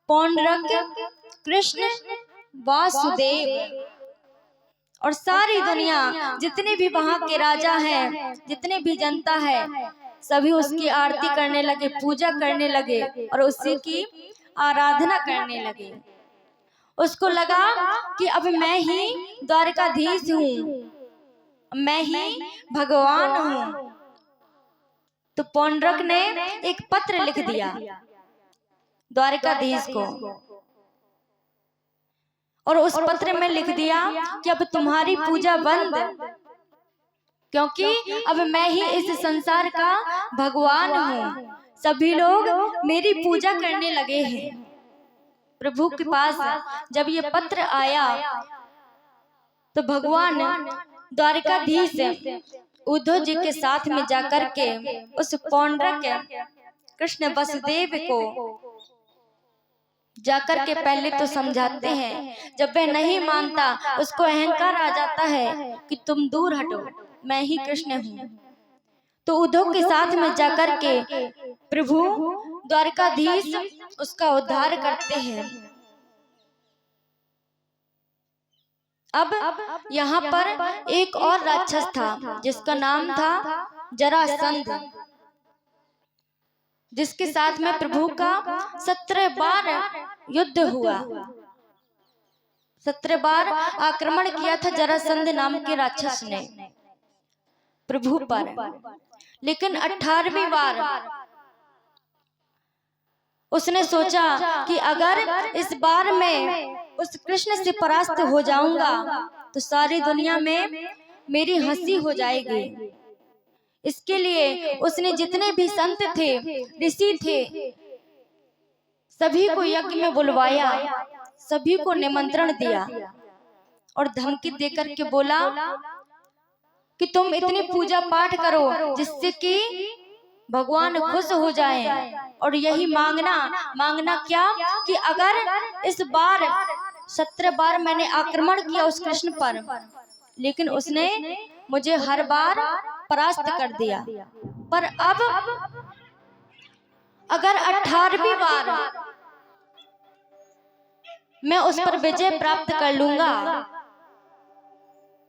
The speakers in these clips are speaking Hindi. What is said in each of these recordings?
पौंड्रक, कृष्ण, वासुदेव और सारी दुनिया, जितने भी वहां के राजा हैं, जितने भी जनता है, सभी उसकी आरती करने लगे, पूजा करने लगे और उसी की आराधना करने लगे। उसको लगा कि अब मैं ही द्वारकाधीश हूँ, मैं ही भगवान हूँ। तो पौंड्रक ने एक पत्र लिख दिया द्वारकाधीश को और उस पत्र में लिख दिया कि अब तुम्हारी पूजा बंद, क्योंकि अब मैं ही इस संसार का भगवान हूँ। सभी लोग मेरी पूजा करने लगे हैं। प्रभु के पास जब ये पत्र आया तो भगवान द्वारकाधीश उद्धव जी के साथ में जाकर के उस पौंड्रक कृष्ण वसुदेव को जाकर के पहले तो समझाते हैं। जब वह नहीं मानता, उसको अहंकार आ जाता है कि तुम दूर हटो, मैं ही कृष्ण हूँ। तो उद्धव के साथ में जाकर के प्रभु द्वारकाधीश उसका उद्धार करते हैं। अब यहाँ पर एक और राक्षस था जिसका नाम था जरासंध, जिसके साथ में प्रभु का 17 बार युद्ध हुआ। 17 बार आक्रमण किया था जरासंध नाम के राक्षस ने प्रभु पर, लेकिन 18वीं बार उसने सोचा कि अगर इस बार मैं उस कृष्ण से परास्त हो जाऊंगा तो सारी दुनिया में मेरी हंसी हो जाएगी। इसके लिए उसने जितने भी संत थे, ऋषि थे, सभी को यज्ञ में बुलवाया, सभी को निमंत्रण दिया और धमकी देकर के बोला कि तुम इतनी पूजा पाठ करो जिससे कि भगवान खुश हो जाएं, और यही मांगना क्या कि अगर इस बार 17 बार मैंने आक्रमण किया उस कृष्ण पर, लेकिन उसने मुझे हर बार परास्त कर दिया, पर अब अगर 18वीं बार मैं उस पर विजय प्राप्त कर लूंगा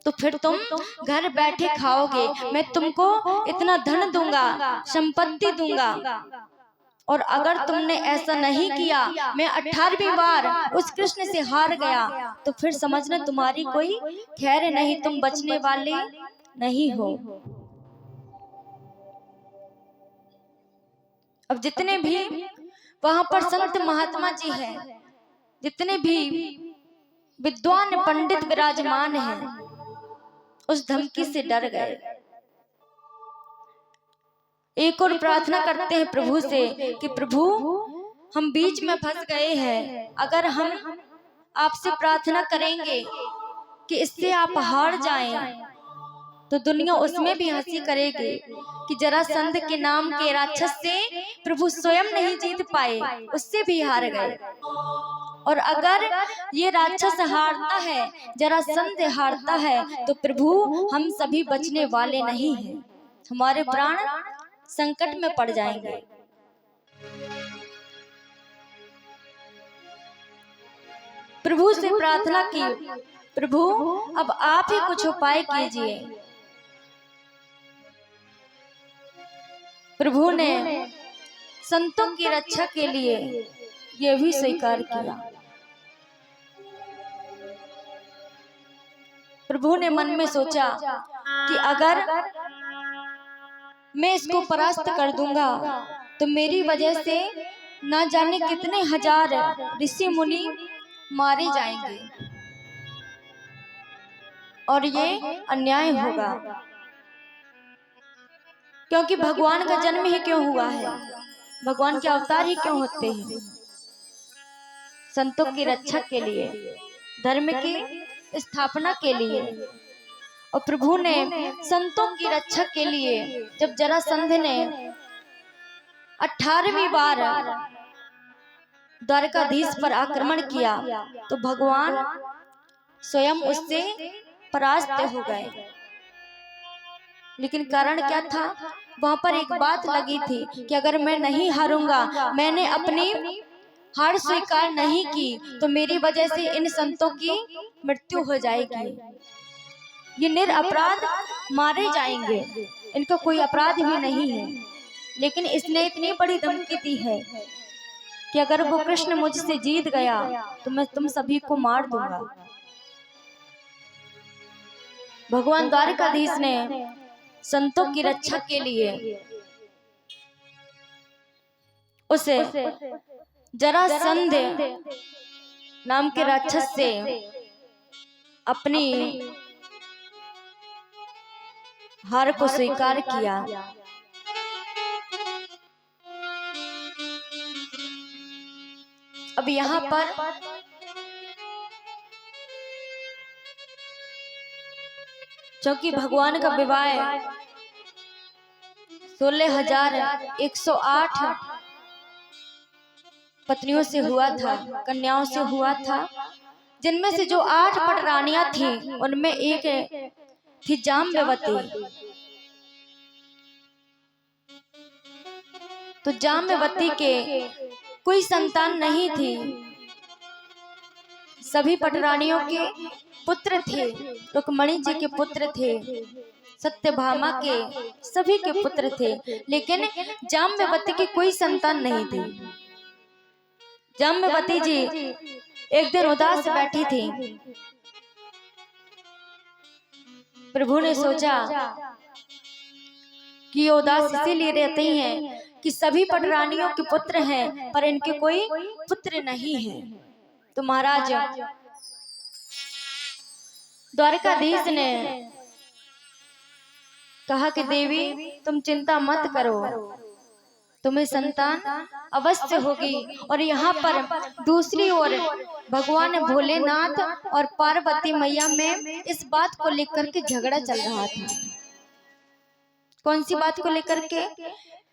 तो फिर तुम घर बैठे खाओगे, मैं तुमको इतना धन दूंगा, संपत्ति दूंगा। और अगर तुमने ऐसा नहीं किया, मैं 18वीं बार उस कृष्ण से हार गया, तो फिर समझना तुम्हारी कोई खैर नहीं, तुम बचने वाले नहीं हो। अब जितने भी वहां पर संत महात्मा जी हैं, जितने भी विद्वान पंडित विराजमान हैं, उस धमकी से डर गए। एक और प्रार्थना करते हैं प्रभु से कि प्रभु हम बीच में फंस गए हैं, अगर हम आपसे प्रार्थना करेंगे कि इससे आप हार जाएं तो दुनिया उसमें भी हंसी करेगी कि जरासंध के नाम के राक्षस से प्रभु स्वयं नहीं जीत पाए, उससे भी हार गए। और अगर ये राक्षस हारता है, जरासंध हारता है, तो प्रभु हम सभी बचने वाले नहीं हैं, हमारे प्राण संकट में पड़ जाएंगे। प्रभु से प्रार्थना की, प्रभु अब आप ही कुछ उपाय कीजिए। प्रभु ने संतों की रक्षा के लिए यह भी स्वीकार किया। प्रभु ने मन में सोचा कि अगर मैं इसको परास्त कर दूंगा तो मेरी वजह से ना जाने कितने हजार ऋषि मुनि मारे जाएंगे और ये अन्याय होगा, क्योंकि भगवान का जन्म ही क्यों हुआ है, भगवान के अवतार ही क्यों होते हैं, संतों की रक्षा के लिए, धर्म की स्थापना के लिए। और प्रभु ने संतों की रक्षा के लिए जब जरासंध ने 18वीं बार द्वारकाधीश पर आक्रमण किया तो भगवान स्वयं उससे परास्त हो गए। लेकिन कारण क्या था? वहां पर एक बात लगी थी कि अगर मैं नहीं हारूंगा, मैंने अपनी हार स्वीकार नहीं की तो मेरी वजह से इन संतों की मृत्यु हो जाएगी, ये निरपराध मारे जाएंगे, इनका कोई अपराध भी नहीं है। लेकिन इसने इतनी बड़ी धमकी दी है कि अगर वो कृष्ण मुझसे जीत गया तो मैं तुम सभी को मार दूंगा। भगवान द्वारकाधीश ने संतों की रक्षा के लिए उसे जरासंध नाम के राक्षस से अपनी हार को स्वीकार किया। अब यहाँ पर क्योंकि भगवान का विवाह 16,108 पत्नियों से हुआ था, कन्याओं से हुआ था, जिनमें से जो 8 पटरानियां थी उनमें एक थी जाम्बवती। तो जाम्बवती के कोई संतान नहीं थी, सभी पटरानियों के पुत्र थे, रुक्मणी जी के पुत्र थे, सत्यभामा के, सभी के पुत्र थे, लेकिन जाम्बवती की कोई संतान नहीं थी। जाम्बवती जी एक दिन उदास बैठी थी। प्रभु ने सोचा कि ये उदास इसीलिए रहती हैं कि सभी पटरानियों के पुत्र हैं पर इनके कोई पुत्र नहीं है। तो महाराज द्वारकाधीश ने कहा कि देवी तुम चिंता मत करो, तुम्हें संतान अवश्य होगी। और यहाँ पर दूसरी ओर भगवान भोलेनाथ और पार्वती मैया में इस बात को लेकर के झगड़ा चल रहा था। कौन सी बात को लेकर के?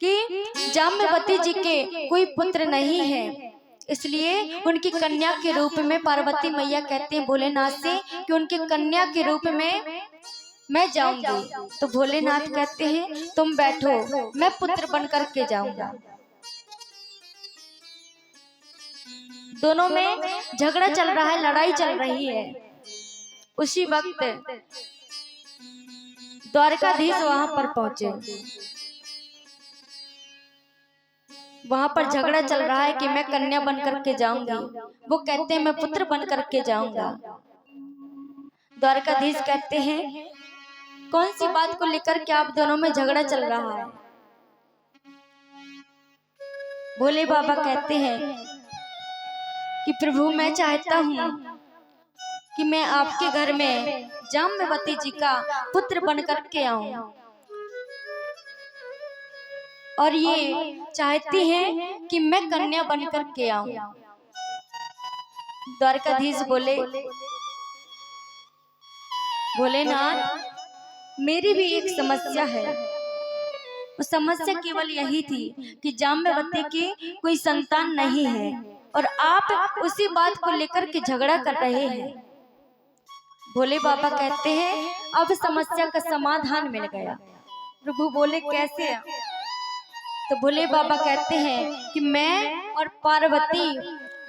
कि जाम्बवती जी के कोई पुत्र नहीं है, इसलिए उनकी कन्या के रूप में पार्वती मैया कहते हैं भोलेनाथ से कि उनकी कन्या के रूप में मैं जाऊंगी। तो भोलेनाथ कहते हैं तुम बैठो, मैं पुत्र बनकर के जाऊंगा। दोनों में झगड़ा चल रहा है, लड़ाई चल रही है। उसी वक्त द्वारकाधीश वहां पर पहुंचे। वहां पर झगड़ा चल रहा है कि मैं कन्या बनकर के जाऊंगी, वो कहते हैं मैं पुत्र बनकर के जाऊंगा। द्वारकाधीश कहते हैं कौन सी बात को लेकर के आप दोनों में झगड़ा चल रहा है? भोले बाबा कहते हैं कि प्रभु मैं चाहता हूँ कि मैं आपके घर में जाम्बवती जी का पुत्र बनकर के आऊं, और ये चाहती हैं कि मैं कन्या बनकर के आऊं। द्वारकाधीश बोले भोलेनाथ मेरी भी एक समस्या है। उस समस्या केवल यही थी कि जाम्बवती की कोई संतान नहीं है और आप उसी बात को लेकर के झगड़ा कर रहे हैं। भोले बाबा कहते हैं अब समस्या का समाधान मिल गया। प्रभु बोले कैसे? तो भोले बाबा कहते हैं कि मैं और पार्वती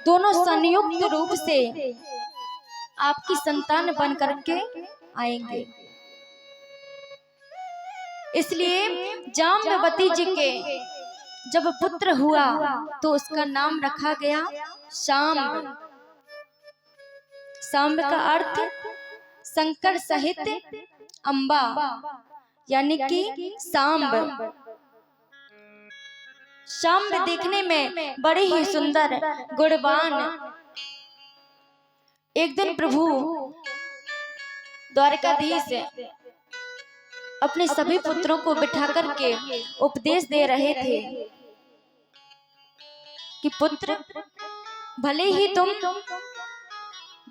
दोनों संयुक्त रूप से आपकी संतान बन करके आएंगे। इसलिए जाम्बवती जी के जब पुत्र हुआ तो उसका नाम रखा गया शाम्ब। शाम्ब का अर्थ शंकर सहित अम्बा, यानी कि शाम्ब। शाम्ब देखने में बड़े ही सुंदर गुणवान। एक दिन प्रभु द्वारकाधीश अपने सभी पुत्रों को बिठा करके उपदेश दे रहे थे कि पुत्र भले ही तुम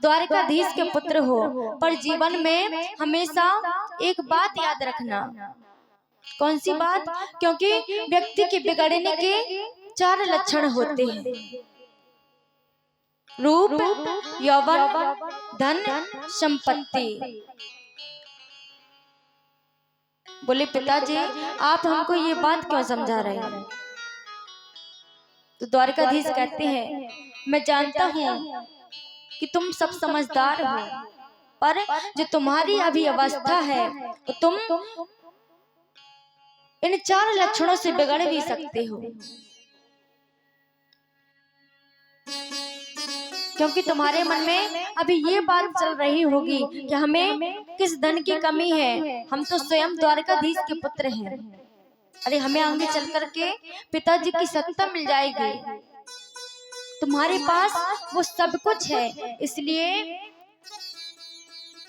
द्वारकाधीश के पुत्र हो पर जीवन में हमेशा एक बात याद रखना। कौन सी बात? क्योंकि व्यक्ति के बिगड़ने के 4 लक्षण होते हैं, रूप, यौवन, धन, संपत्ति। बोले पिताजी आप हमको ये बात क्यों समझा रहे हैं? तो द्वारकाधीश कहते हैं मैं जानता हूँ कि तुम सब समझदार हो, पर जो तुम्हारी अभी अवस्था है तो तुम इन 4 लक्षणों से बिगड़ भी सकते हो, क्योंकि तुम्हारे मन में अभी ये बात चल रही होगी कि हमें किस धन की कमी है, हम तो स्वयं द्वारकाधीश के पुत्र हैं। अरे हमें आगे चल करके पिताजी की सत्ता मिल जाएगी। तुम्हारे पास वो सब कुछ है, इसलिए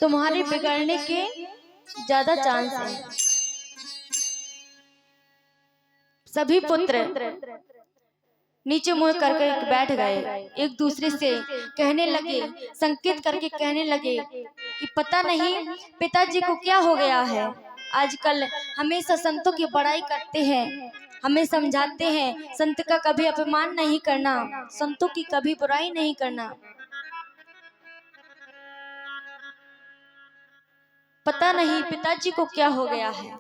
तुम्हारे बिगड़ने के ज्यादा चांस है। सभी पुत्र नीचे मुंह करके बैठ गए, एक दूसरे से कहने लगे, संकेत करके कहने लगे कि पता नहीं पिताजी को क्या हो गया है। आजकल हमेशा संतों की बड़ाई करते हैं, हमें समझाते हैं संत का कभी अपमान नहीं करना, संतों की कभी बुराई नहीं करना। पता नहीं पिताजी को क्या हो गया है।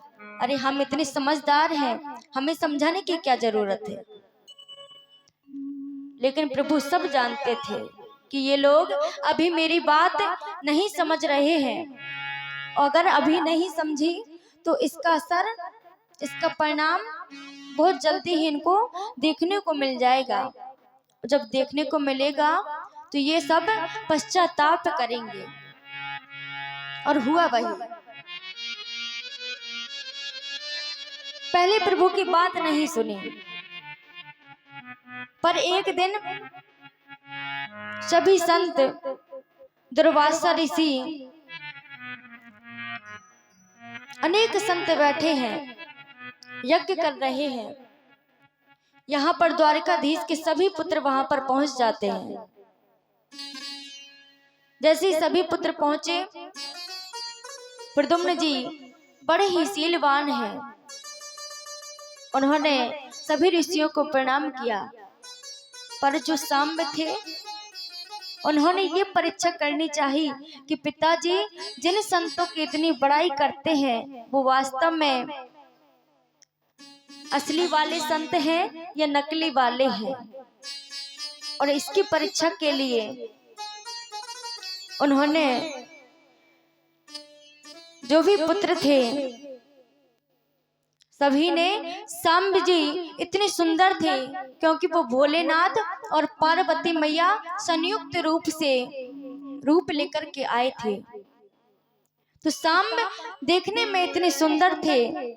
अरे हम इतने समझदार हैं, हमें समझाने की क्या जरूरत है। लेकिन प्रभु सब जानते थे कि ये लोग अभी मेरी बात नहीं समझ रहे हैं, अगर अभी नहीं समझी तो इसका असर, इसका परिणाम बहुत जल्दी ही इनको देखने को मिल जाएगा। जब देखने को मिलेगा तो ये सब पश्चाताप करेंगे। और हुआ वही। पहले प्रभु की बात नहीं सुनी, पर एक दिन सभी संत, दुर्वासा ऋषि, अनेक संत बैठे हैं, यज्ञ कर रहे हैं। यहाँ पर द्वारकाधीश के सभी पुत्र वहां पर पहुंच जाते हैं। जैसे ही सभी पुत्र पहुंचे, प्रद्युम्न जी बड़े ही शीलवान हैं, उन्होंने सभी ऋषियों को प्रणाम किया। पर जो सांब थे, उन्होंने ये परीक्षा करनी चाहिए कि पिताजी जिन संतों की इतनी बड़ाई करते हैं वो वास्तव में असली वाले संत हैं या नकली वाले हैं। और इसकी परीक्षा के लिए उन्होंने जो भी पुत्र थे सभी ने, सांब जी इतने सुंदर थे क्योंकि वो भोलेनाथ और पार्वती मैया संयुक्त रूप से रूप लेकर के आए थे। तो सांब देखने में इतने सुंदर थे।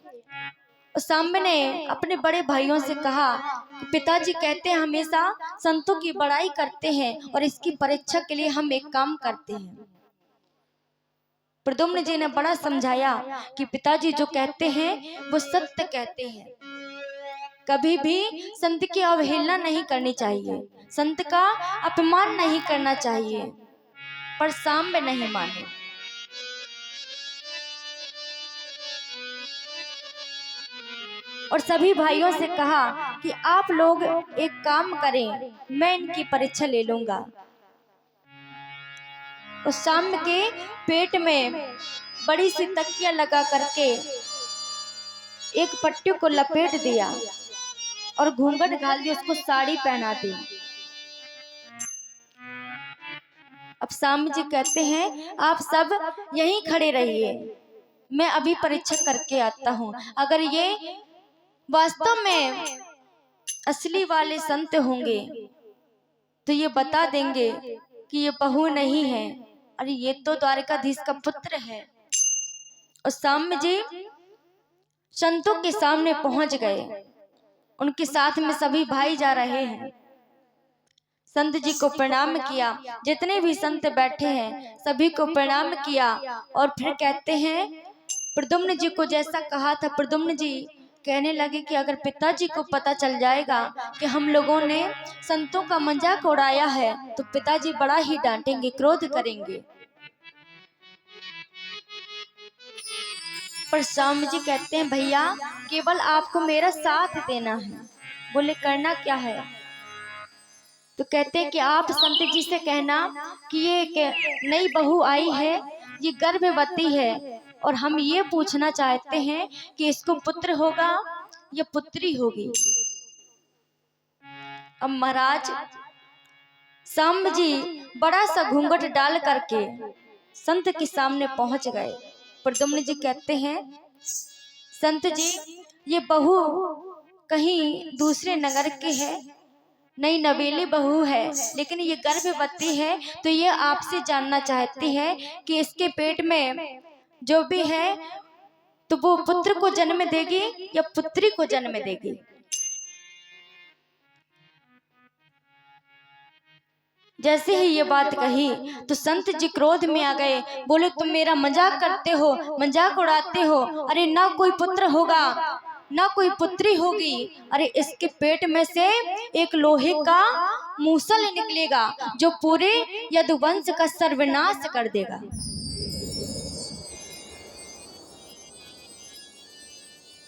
सांब ने अपने बड़े भाइयों से कहा कि पिताजी कहते हैं हमेशा संतों की बड़ाई करते हैं और इसकी परीक्षा के लिए हम एक काम करते हैं। प्रद्युम्न जी ने बड़ा समझाया कि पिताजी जो कहते हैं वो सत्य कहते हैं, कभी भी संत की अवहेलना नहीं करनी चाहिए, संत का अपमान नहीं करना चाहिए। पर सांब नहीं माने। और सभी भाइयों से कहा कि आप लोग एक काम करें, मैं इनकी परीक्षा ले लूंगा। उस सांब के पेट में बड़ी सी तकिया लगा करके एक पट्टी को लपेट दिया और घूंघट डाल दी, उसको साड़ी पहना दी। अब सांब जी कहते हैं आप सब यहीं खड़े रहिए, मैं अभी परीक्षा करके आता हूँ। अगर ये वास्तव में असली वाले संत होंगे तो ये बता देंगे कि ये बहू नहीं है, अरे ये तो द्वारकाधीश का पुत्र है। और सांब जी संतों के सामने पहुंच गए, उनके साथ में सभी भाई जा रहे हैं। संत जी को प्रणाम किया, जितने भी संत बैठे हैं सभी को प्रणाम किया। और फिर कहते हैं प्रद्युम्न जी को जैसा कहा था, प्रद्युम्न जी कहने लगे कि अगर पिताजी को पता चल जाएगा कि हम लोगों ने संतों का मजाक उड़ाया है तो पिताजी बड़ा ही डांटेंगे, क्रोध करेंगे। पर सांब जी कहते हैं भैया केवल आपको मेरा साथ देना है। बोले करना क्या है? तो कहते हैं कि आप संत जी से कहना कि ये एक नई बहू आई है, ये गर्भवती है और हम ये पूछना चाहते हैं कि इसको पुत्र होगा या पुत्री होगी। अब महाराज सांब जी बड़ा सा घूंघट डाल करके संत के सामने पहुंच गए। प्रद्युम्न जी कहते हैं, संत जी ये बहू कहीं दूसरे नगर के है, नई नवेली बहू है, लेकिन ये गर्भवती है, तो ये आपसे जानना चाहती है कि इसके पेट में जो भी है तो वो पुत्र को जन्म देगी या पुत्री को जन्म देगी। जैसे ही ये बात कही तो संत जी क्रोध में आ गए, बोले तुम मेरा मजाक करते हो, मजाक उड़ाते हो। अरे ना कोई पुत्र होगा ना कोई पुत्री होगी, अरे इसके पेट में से एक लोहे का मूसल निकलेगा जो पूरे यदुवंश का सर्वनाश कर देगा।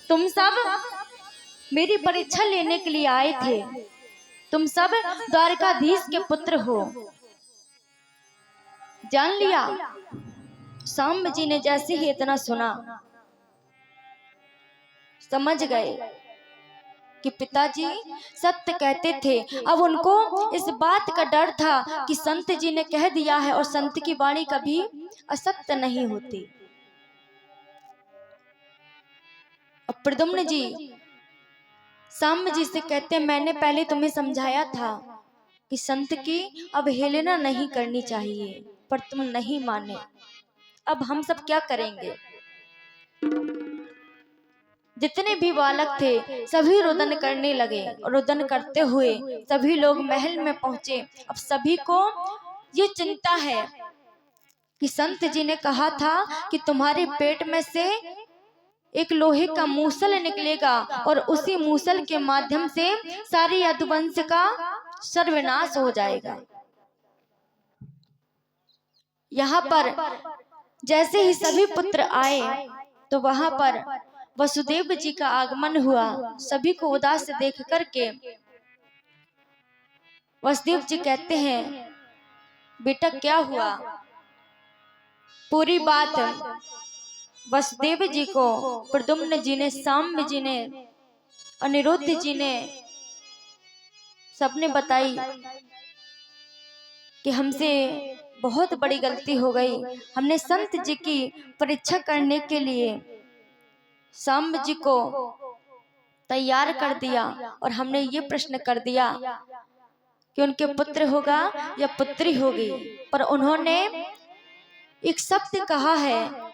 तुम सब मेरी परीक्षा लेने के लिए आए थे, तुम सब द्वारकाधीश के पुत्र हो, जान लिया। सांब जी ने जैसे ही इतना सुना समझ गए कि पिताजी सत्य कहते थे। अब उनको इस बात का डर था कि संत जी ने कह दिया है और संत की वाणी कभी असत्य नहीं होती। अब प्रद्युम्न जी सांब जी से कहते हैं, मैंने पहले तुम्हें समझाया था कि संत की अवहेलना नहीं करनी चाहिए, पर तुम नहीं माने। अब हम सब क्या करेंगे? जितने भी बालक थे सभी रुदन करने लगे और रुदन करते हुए सभी लोग महल में पहुंचे। अब सभी को ये चिंता है कि संत जी ने कहा था कि तुम्हारे पेट में से एक लोहे का मूसल निकलेगा और उसी मूसल के माध्यम से सारे यदुवंश का सर्वनाश हो जाएगा। यहाँ पर जैसे ही सभी पुत्र आए तो वहां पर वसुदेव जी का आगमन हुआ। सभी को उदास देख करके वसुदेव जी कहते हैं, बेटा क्या हुआ? पूरी बात वसुदेव जी को प्रद्युम्न जी ने, सांब जी ने, अनिरुद्ध जी ने सबने बताई कि हमसे बहुत बड़ी गलती हो गई। हमने संत जी की परीक्षा करने के लिए सांब जी को तैयार कर दिया और हमने ये प्रश्न कर दिया कि उनके पुत्र होगा या पुत्री होगी, पर उन्होंने एक शब्द कहा है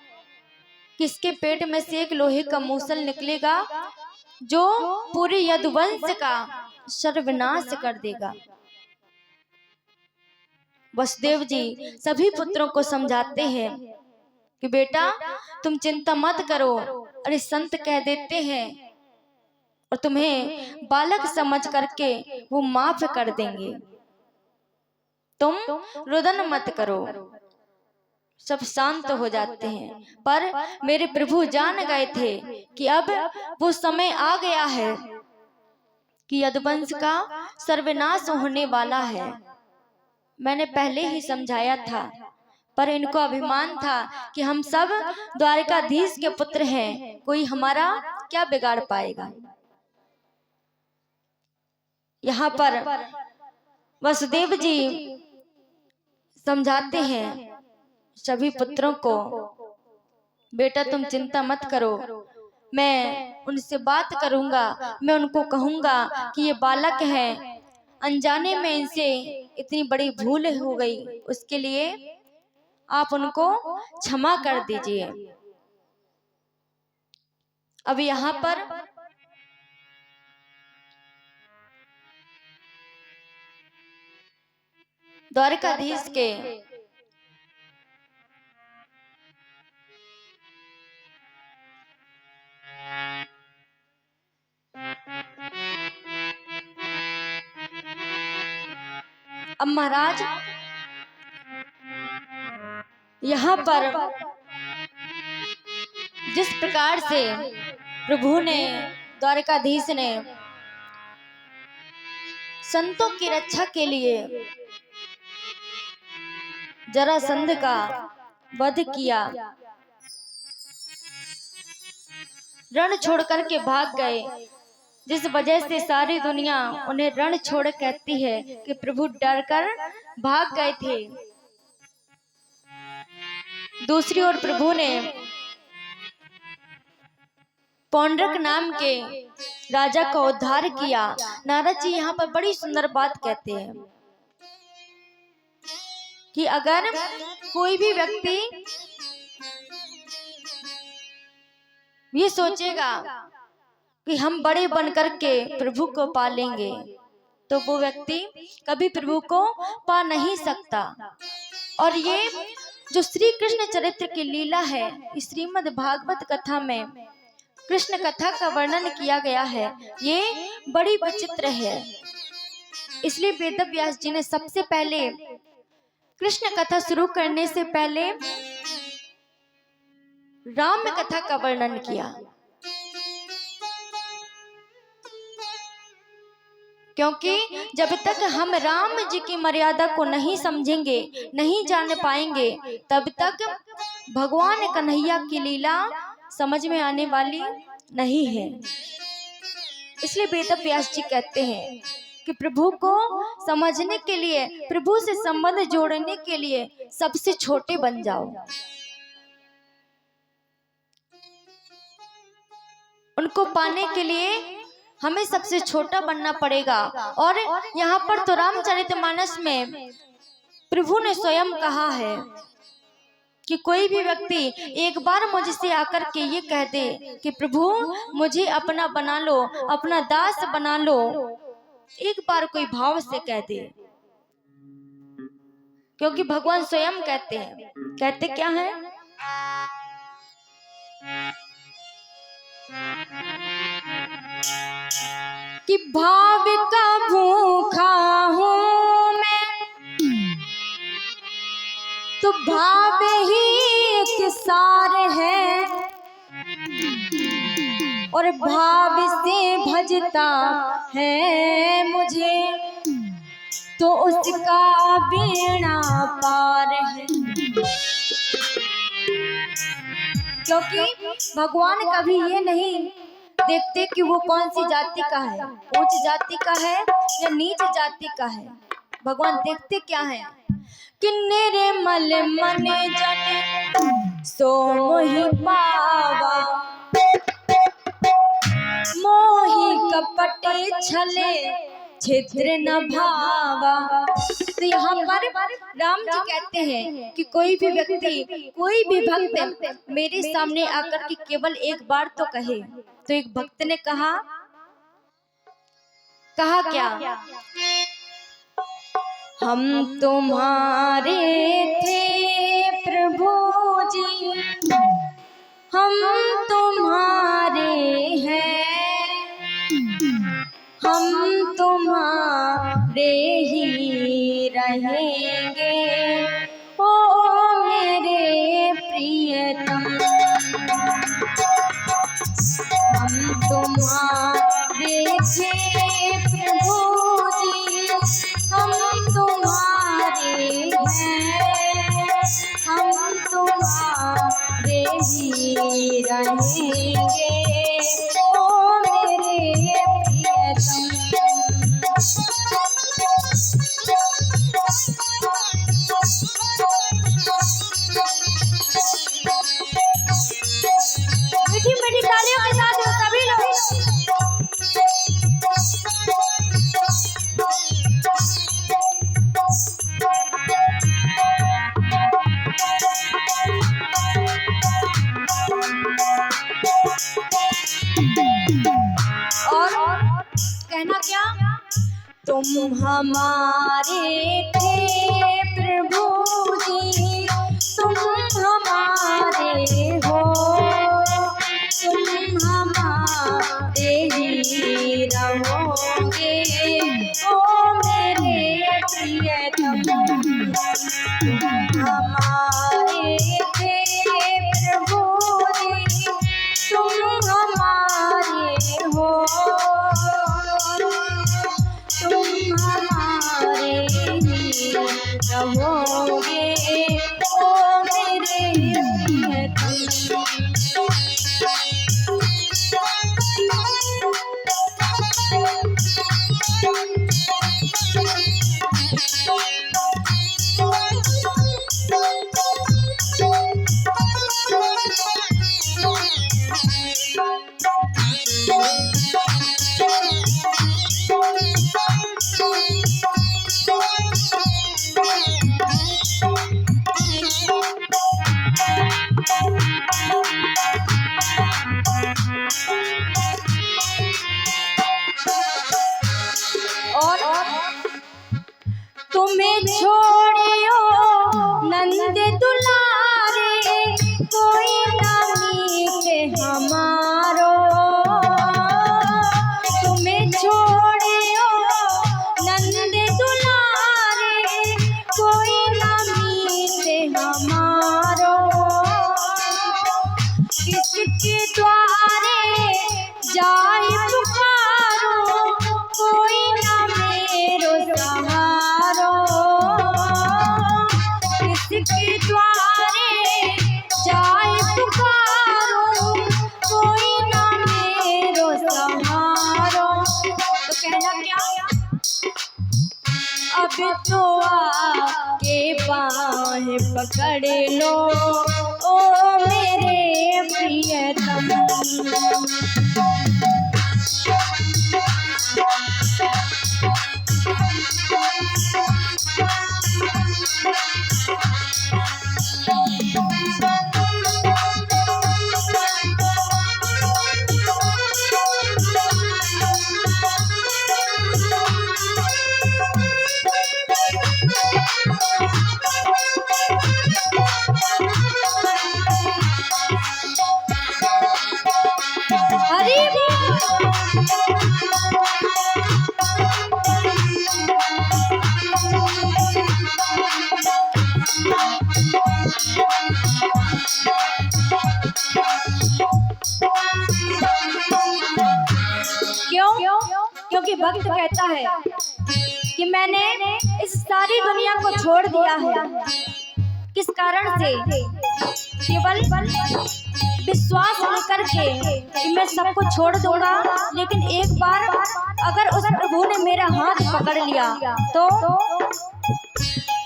कि इसके पेट में से एक लोहे का मूसल निकलेगा जो पूरे यदुवंश का सर्वनाश कर देगा। वसुदेव जी सभी पुत्रों को समझाते हैं कि बेटा तुम चिंता मत करो, अरे संत कह देते हैं और तुम्हें बालक समझ करके वो माफ कर देंगे, तुम रुदन मत करो। सब शांत हो जाते हैं। पर मेरे प्रभु जान गए थे कि अब वो समय आ गया है कि यदुवंश का सर्वनाश होने वाला है। मैंने पहले ही समझाया था, पर इनको अभिमान था कि हम सब द्वारकाधीश के पुत्र हैं, कोई हमारा क्या बिगाड़ पाएगा। यहाँ पर वसुदेव जी समझाते हैं सभी पुत्रों को, बेटा तुम चिंता मत करो, मैं उनसे बात करूंगा, मैं उनको कहूंगा कि ये बालक हैं, अनजाने में इनसे इतनी बड़ी भूल हो गई, उसके लिए आप उनको क्षमा कर दीजिए। अब यहाँ पर द्वारकाधीश के अब महाराज यहाँ पर जिस प्रकार से प्रभु ने, द्वारकाधीश ने संतों की रक्षा के लिए जरासंध का वध किया, रण छोड़ करके भाग गए, जिस वजह से सारी दुनिया उन्हें रण छोड़ कहती है कि प्रभु डर कर भाग गए थे। दूसरी ओर प्रभु ने पौंड्रक नाम के राजा का उद्धार किया। नारद जी यहाँ पर बड़ी सुंदर बात कहते हैं कि अगर कोई भी व्यक्ति ये सोचेगा कि हम बड़े बनकर के प्रभु को पालेंगे, तो वो व्यक्ति कभी प्रभु को पा नहीं सकता। और ये जो श्री कृष्ण चरित्र की लीला है, श्रीमद् भागवत कथा में कृष्ण कथा का वर्णन किया गया है, ये बड़ी विचित्र है। इसलिए वेद व्यास जी ने सबसे पहले कृष्ण कथा शुरू करने से पहले राम कथा का वर्णन किया, क्योंकि जब तक हम राम जी की मर्यादा को नहीं समझेंगे, नहीं जान पाएंगे, तब तक भगवान कन्हैया की लीला समझ में आने वाली नहीं है। इसलिए वेद व्यास जी कहते हैं कि प्रभु को समझने के लिए, प्रभु से संबंध जोड़ने के लिए सबसे छोटे बन जाओ। उनको पाने के लिए हमें सबसे छोटा बनना पड़ेगा। और यहाँ पर तो रामचरितमानस में प्रभु ने स्वयं कहा है कि कोई भी व्यक्ति एक बार मुझसे आकर के ये कह दे कि प्रभु मुझे अपना बना लो, अपना दास बना लो, एक बार कोई भाव से कह दे, क्योंकि भगवान स्वयं कहते हैं, कहते क्या है कि भाव का भूखा हूं मैं, तो भाव ही एक सार है, और भाव से भजता है मुझे, तो उसका बेड़ा पार है। क्योंकि भगवान कभी ये नहीं देखते कि वो कौन सी जाति का है, उच्च जाति का है या नीच जाति का है। भगवान देखते क्या है कि निर्मल मन जन सो मोहि पावा, मोहि कपट छले छिद्र न भावा। तो यहाँ पर राम जी कहते हैं कि कोई भी व्यक्ति, कोई भी भक्त मेरे सामने आकर के केवल एक बार तो कहे। तो एक भक्त ने कहा क्या, हम तुम्हारे थे प्रभु जी, हम तुम्हारे हैं, हम तुम्हारे ही रहेंगे, ओ मेरे प्रियतम। हम तुम्हारे थे प्रभु जी, हम तुम्हारे हैं, हम तुम्हारे ही रहेंगे, ओ मेरे प्रियतम। मीठी मीठी तालियों के साथ सभी लोग। और कहना क्या, तुम हमारे थे प्रभु जी, तुम हमारे हो, तुम हमारे ही रहोगे, ओ मेरे प्रियतम। तुम हमारे थे प्रभु जी, तुम हमारे हो, तुम हमारे ही रहोगे, ओ मेरे प्रियतम। तुम्हें छोड़ियो नंद दुलारे, कोई ना मीत हमारो। तुम्हें छोड़ियो नंद दुलारे, कोई ना मीत हमारो। किसके द्वारे जाए पुकारो, कोई ना मेरो सहारो। किसके द्वारे जाए पुकारो, कोई ना मेरो सहारो। तो कहना क्या, अब तो आके बाहें पकड़ लो ओ मेरे प्रियतम। क्यों? क्योंकि भक्त कहता है कि मैंने इस सारी दुनिया को छोड़ दिया है। किस कारण से? केवल विश्वास लेकर के कि मैं सबको छोड़ दूंगा, लेकिन एक बार अगर उस प्रभु ने मेरा हाथ पकड़ लिया तो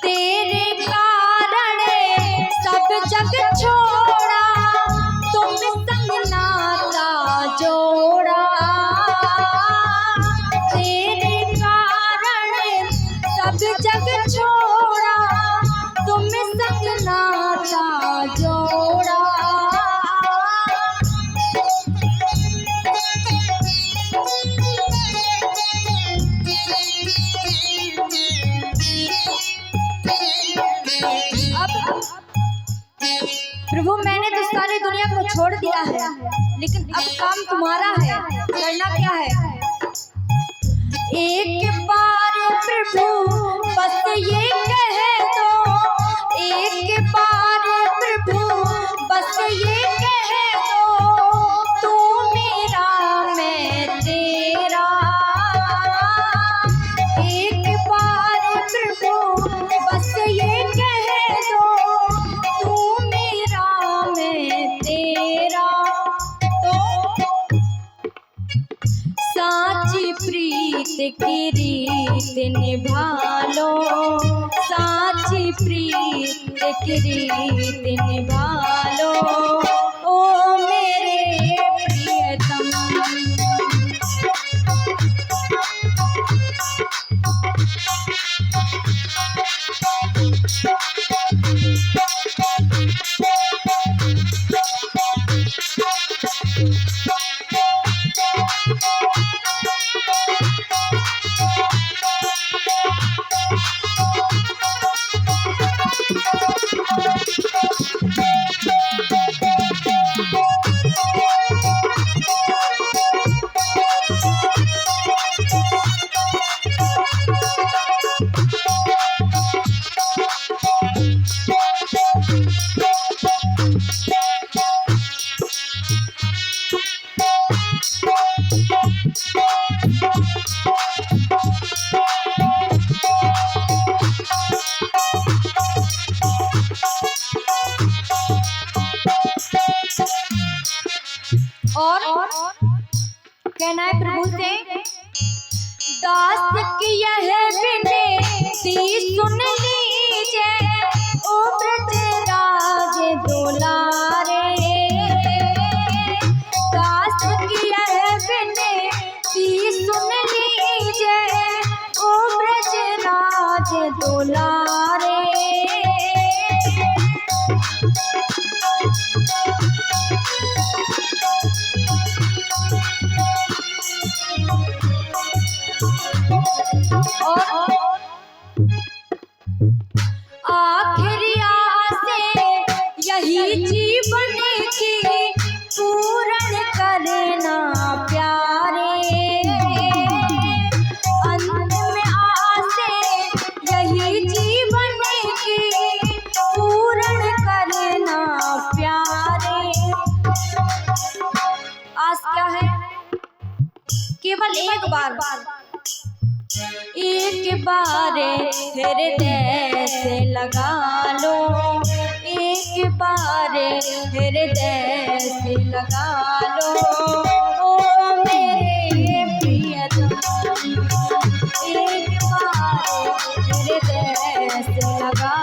तेरे कारण सब जग छोड़ा, तुम संग नाता जोड़ा। तेरे कारण सब जग छोड़ा, तुम संग नाता जोड़ा। प्रभु मैंने तो सारी दुनिया को छोड़ दिया है, लेकिन अब काम तुम्हारा है, करना क्या है? एक बार प्रभु बस ये कह दो, एक बार प्रभु बस ये कह दो, तू मेरा मैं तेरा। एक बार प्रभु बस ये कह दो, तू मेरा मैं तेरा। तो साची प्रीत की रीत निभा लो, साची प्रीत की रीत निभा लो ओ मेरे प्रियतम। और कहना है प्रभु से, दास की यह विनती सुन लीजिए ओ ब्रजराज दुलारे। दास की यह विनती सुन लीजिए ओ ब्रजराज दुलारे। एक बार हृदय से लगा लो, एक बार हृदय से लगा लो, ओ मेरे प्रियतम, एक बार हृदय से लगा